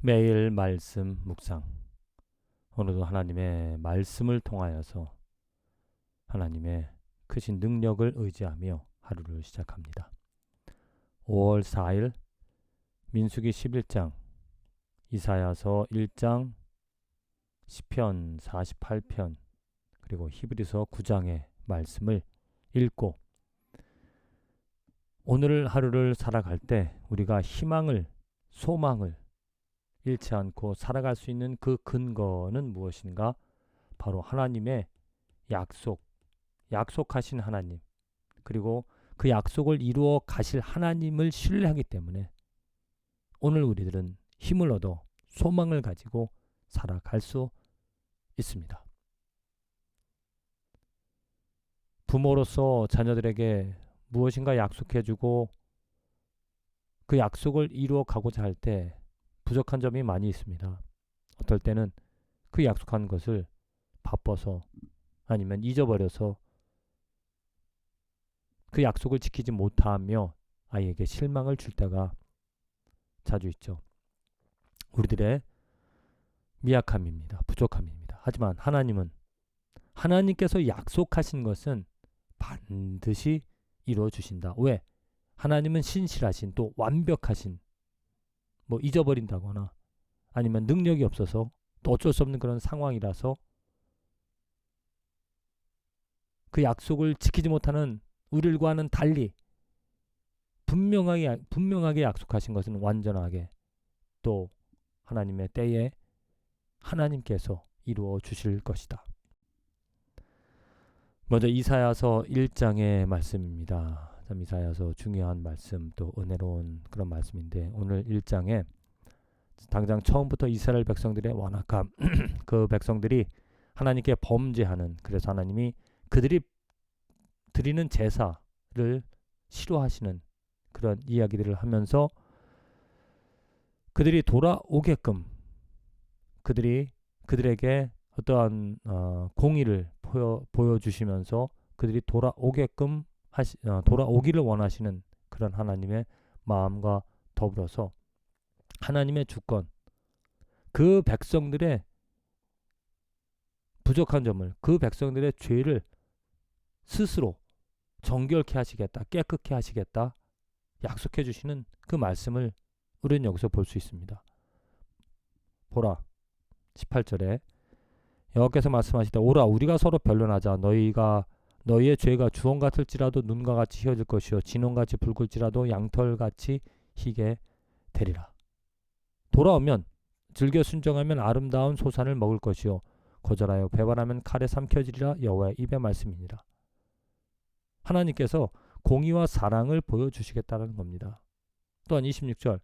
매일 말씀 묵상. 오늘도 하나님의 말씀을 통하여서 하나님의 크신 능력을 의지하며 하루를 시작합니다. 5월 4일 민수기 11장, 이사야서 1장, 시편 48편, 그리고 히브리서 9장의 말씀을 읽고 오늘 하루를 살아갈 때 우리가 희망을, 소망을 잃지 않고 살아갈 수 있는 그 근거는 무엇인가? 바로 하나님의 약속하신 하나님, 그리고 그 약속을 이루어 가실 하나님을 신뢰하기 때문에 오늘 우리들은 힘을 얻어 소망을 가지고 살아갈 수 있습니다. 부모로서 자녀들에게 무엇인가 약속해주고 그 약속을 이루어 가고자 할 때 부족한 점이 많이 있습니다. 어떨 때는 그 약속한 것을 바빠서 아니면 잊어버려서 그 약속을 지키지 못하며 아이에게 실망을 줄 때가 자주 있죠. 우리들의 미약함입니다. 부족함입니다. 하지만 하나님께서 약속하신 것은 반드시 이루어 주신다. 왜? 하나님은 신실하신, 또 완벽하신, 잊어버린다거나 아니면 능력이 없어서 또 어쩔 수 없는 그런 상황이라서 그 약속을 지키지 못하는 우리들과는 달리 분명하게 약속하신 것은 완전하게 또 하나님의 때에 하나님께서 이루어 주실 것이다. 먼저 이사야서 1장의 말씀입니다. 참 이사야서 중요한 말씀, 또 은혜로운 그런 말씀인데, 오늘 1장에 당장 처음부터 이스라엘 백성들의 완악함, 그 백성들이 하나님께 범죄하는, 그래서 하나님이 그들이 드리는 제사를 싫어하시는 그런 이야기들을 하면서 그들이 돌아오게끔 그들에게 어떠한 공의를 보여주시면서 그들이 돌아오기를 원하시는 그런 하나님의 마음과 더불어서 하나님의 주권, 그 백성들의 부족한 점을, 그 백성들의 죄를 스스로 정결케 하시겠다, 깨끗게 하시겠다 약속해 주시는 그 말씀을 우리는 여기서 볼 수 있습니다. 보라, 18절에 여호와께서 말씀하시되 오라 우리가 서로 변론하자. 너희의 죄가 주홍 같을지라도 눈과 같이 희어질 것이요 진홍같이 붉을지라도 양털같이 희게 되리라. 돌아오면 즐겨 순종하면 아름다운 소산을 먹을 것이요 거절하여 배반하면 칼에 삼켜지리라. 여호와의 입의 말씀이니라. 하나님께서 공의와 사랑을 보여주시겠다는 겁니다. 또한 26절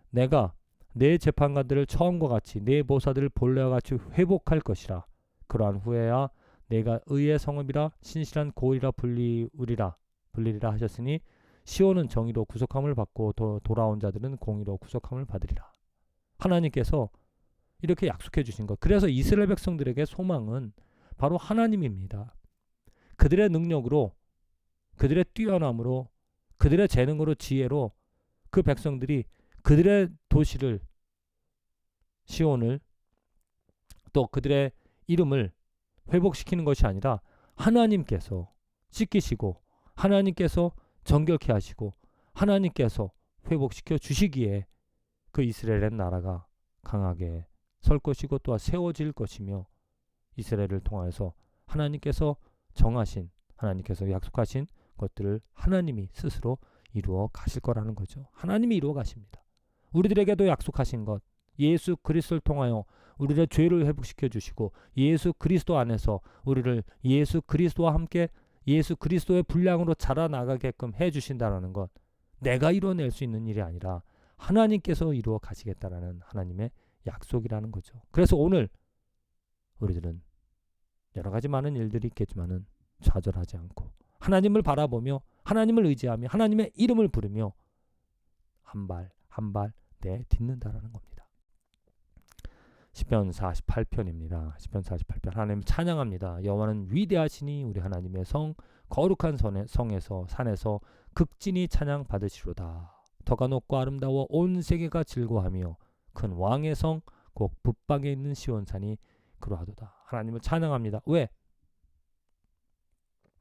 내가 내 재판관들을 처음과 같이 내 보사들을 본래와 같이 회복할 것이라. 그러한 후에야 내가 의의 성읍이라 신실한 고을이라 불리리라 하셨으니 시온은 정의로 구속함을 받고 돌아온 자들은 공의로 구속함을 받으리라. 하나님께서 이렇게 약속해 주신 것. 그래서 이스라엘 백성들에게 소망은 바로 하나님입니다. 그들의 능력으로, 그들의 뛰어남으로, 그들의 재능으로, 지혜로 그 백성들이 그들의 도시를, 시온을, 또 그들의 이름을 회복시키는 것이 아니라 하나님께서 씻기시고 하나님께서 정결케 하시고 하나님께서 회복시켜 주시기에 그 이스라엘의 나라가 강하게 설 것이고 또한 세워질 것이며 이스라엘을 통하여서 하나님께서 정하신, 하나님께서 약속하신 것들을 하나님이 스스로 이루어 가실 거라는 거죠. 하나님이 이루어 가십니다. 우리들에게도 약속하신 것, 예수 그리스도를 통하여 우리의 죄를 회복시켜 주시고 예수 그리스도 안에서 우리를 예수 그리스도와 함께 예수 그리스도의 분량으로 자라나가게끔 해주신다는 것, 내가 이루어낼 수 있는 일이 아니라 하나님께서 이루어 가시겠다라는 하나님의 약속이라는 거죠. 그래서 오늘 우리들은 여러 가지 많은 일들이 있겠지만은 좌절하지 않고 하나님을 바라보며 하나님을 의지하며 하나님의 이름을 부르며 한 발 한 발 내딛는다라는 겁니다. 시편 48편입니다. 시편 48편 하나님 찬양합니다. 여호와는 위대하시니 우리 하나님의 성 거룩한 성에서 산에서 극진히 찬양 받으시로다. 터가 높고 아름다워 온 세계가 즐거워하며 큰 왕의 성 곧 북방에 있는 시온산이 그러하도다. 하나님을 찬양합니다. 왜?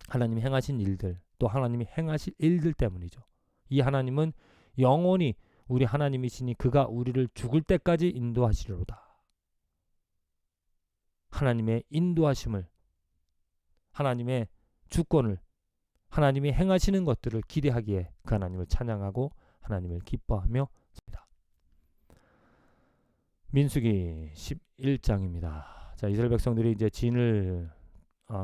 하나님이 행하신 일들, 또 하나님이 행하실 일들 때문이죠. 이 하나님은 영원히 우리 하나님이시니 그가 우리를 죽을 때까지 인도하시리로다. 하나님의 인도하심을, 하나님의 주권을, 하나님이 행하시는 것들을 기대하기에 그 하나님을 찬양하고 하나님을 기뻐하며 삽니다. 민수기 11장입니다. 자, 이스라엘 백성들이 이제 진을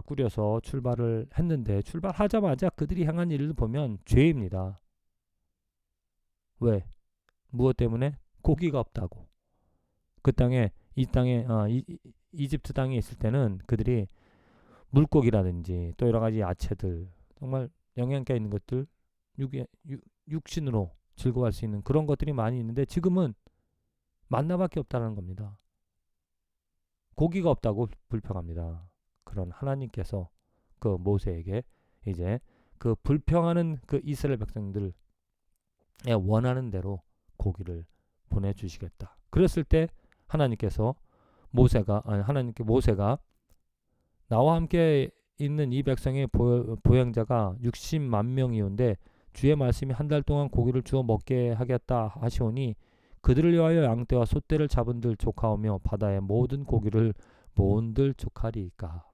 꾸려서 출발을 했는데 출발하자마자 그들이 행한 일을 보면 죄입니다. 왜? 무엇 때문에? 고기가 없다고. 그 땅에 이집트 땅에 있을 때는 그들이 물고기라든지 또 여러 가지 야채들, 정말 영양가 있는 것들, 육신으로 즐거워할 수 있는 그런 것들이 많이 있는데 지금은 만나밖에 없다는 겁니다. 고기가 없다고 불평합니다. 그런 하나님께서 그 모세에게 이제 그 불평하는 그 이스라엘 백성들의 원하는 대로 고기를 보내주시겠다. 그랬을 때 하나님께서 모세가 나와 함께 있는 이 백성의 보행자가 60만 명이온데 주의 말씀이 한 달 동안 고기를 주어 먹게 하겠다 하시오니 그들을 위하여 양떼와 소떼를 잡은들 족하오며 바다의 모든 고기를 모은들 족하리이까.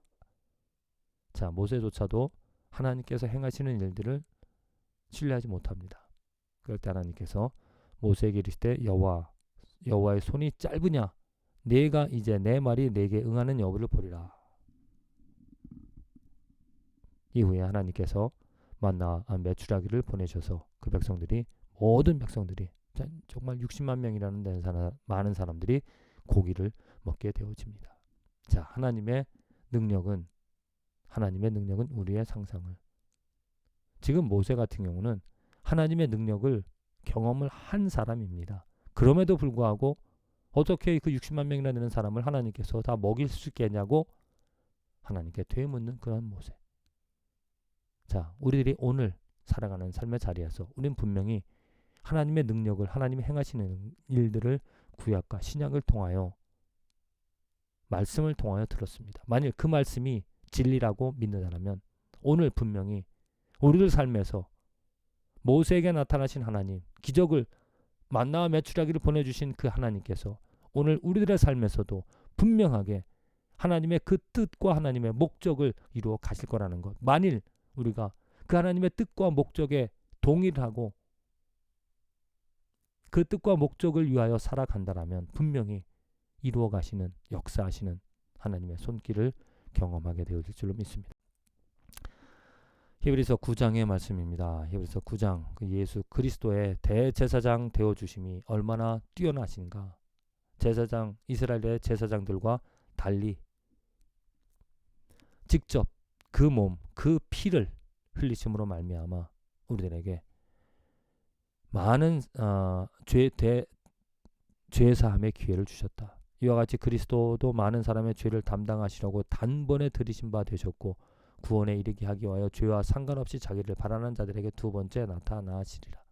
자, 모세조차도 하나님께서 행하시는 일들을 신뢰하지 못합니다. 그럴 때 하나님께서 모세에게 이르시되 여호와의 손이 짧으냐 네가 이제 내 말이 내게 응하는 여부를 보리라. 이후에 하나님께서 만나와 메추라기를 보내셔서 그 백성들이, 모든 백성들이, 정말 60만 명이라는 많은 사람들이 고기를 먹게 되어집니다. 자, 하나님의 능력은 우리의 상상을, 지금 모세 같은 경우는 하나님의 능력을 경험을 한 사람입니다. 그럼에도 불구하고 어떻게 그 60만 명이나 되는 사람을 하나님께서 다 먹일 수 있겠냐고 하나님께 되묻는 그런 모세. 자, 우리들이 오늘 살아가는 삶의 자리에서 우리는 분명히 하나님의 능력을, 하나님이 행하시는 일들을 구약과 신약을 통하여, 말씀을 통하여 들었습니다. 만일 그 말씀이 진리라고 믿는다면 오늘 분명히 우리들 삶에서 모세에게 나타나신 하나님, 기적을 만나와 메추라기를 보내주신 그 하나님께서 오늘 우리들의 삶에서도 분명하게 하나님의 그 뜻과 하나님의 목적을 이루어 가실 거라는 것. 만일 우리가 그 하나님의 뜻과 목적에 동의를 하고 그 뜻과 목적을 위하여 살아간다라면 분명히 이루어 가시는, 역사하시는 하나님의 손길을 경험하게 되어질 줄로 믿습니다. 히브리서 9장의 말씀입니다. 히브리서 9장, 그 예수 그리스도의 대제사장 되어주심이 얼마나 뛰어나신가. 제사장, 이스라엘의 제사장들과 달리 직접 그 몸, 그 피를 흘리심으로 말미암아 우리들에게 많은 죄 사함의 기회를 주셨다. 이와 같이 그리스도도 많은 사람의 죄를 담당하시려고 단번에 들이신 바 되셨고 구원에 이르게 하기 위하여 죄와 상관없이 자기를 바라는 자들에게 두 번째 나타나시리라.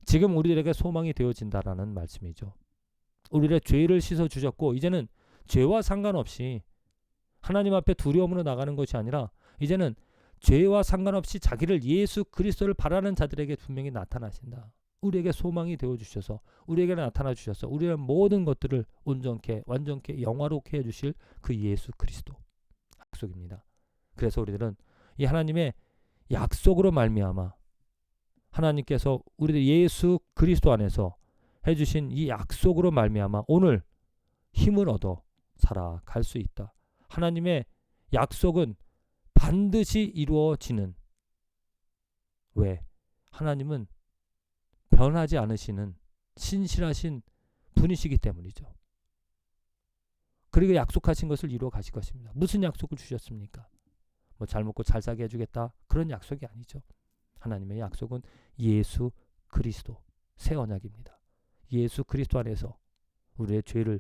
지금 우리들에게 소망이 되어진다라는 말씀이죠. 우리의 죄를 씻어 주셨고 이제는 죄와 상관없이 하나님 앞에 두려움으로 나가는 것이 아니라 이제는 죄와 상관없이 자기를 예수 그리스도를 바라는 자들에게 분명히 나타나신다. 우리에게 소망이 되어주셔서 우리에게 나타나 주셔서 우리의 모든 것들을 온전케 완전케 영화롭게 해주실 그 예수 그리스도 약속입니다. 그래서 우리들은 이 하나님의 약속으로 말미암아 하나님께서 우리들 예수 그리스도 안에서 해주신 이 약속으로 말미암아 오늘 힘을 얻어 살아갈 수 있다. 하나님의 약속은 반드시 이루어지는, 왜? 하나님은 변하지 않으시는 신실하신 분이시기 때문이죠. 그리고 약속하신 것을 이루어 가실 것입니다. 무슨 약속을 주셨습니까? 뭐 잘 먹고 잘 살게 해주겠다, 그런 약속이 아니죠. 하나님의 약속은 예수 그리스도 새 언약입니다. 예수 그리스도 안에서 우리의 죄를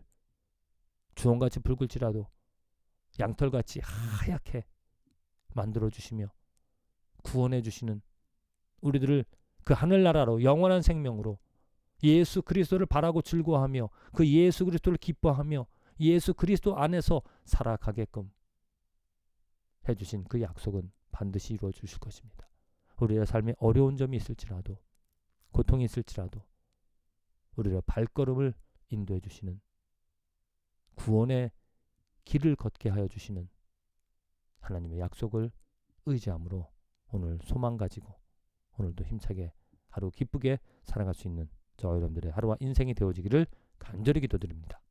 주홍같이 붉을지라도 양털같이 하얗게 만들어주시며 구원해 주시는, 우리들을 그 하늘나라로 영원한 생명으로 예수 그리스도를 바라고 즐거워하며 그 예수 그리스도를 기뻐하며 예수 그리스도 안에서 살아가게끔 해주신 그 약속은 반드시 이루어 주실 것입니다. 우리의 삶에 어려운 점이 있을지라도 고통이 있을지라도 우리의 발걸음을 인도해 주시는 구원의 길을 걷게 하여 주시는 하나님의 약속을 의지함으로 오늘 소망 가지고 오늘도 힘차게 하루 기쁘게 살아갈 수 있는 저와 여러분들의 하루와 인생이 되어지기를 간절히 기도드립니다.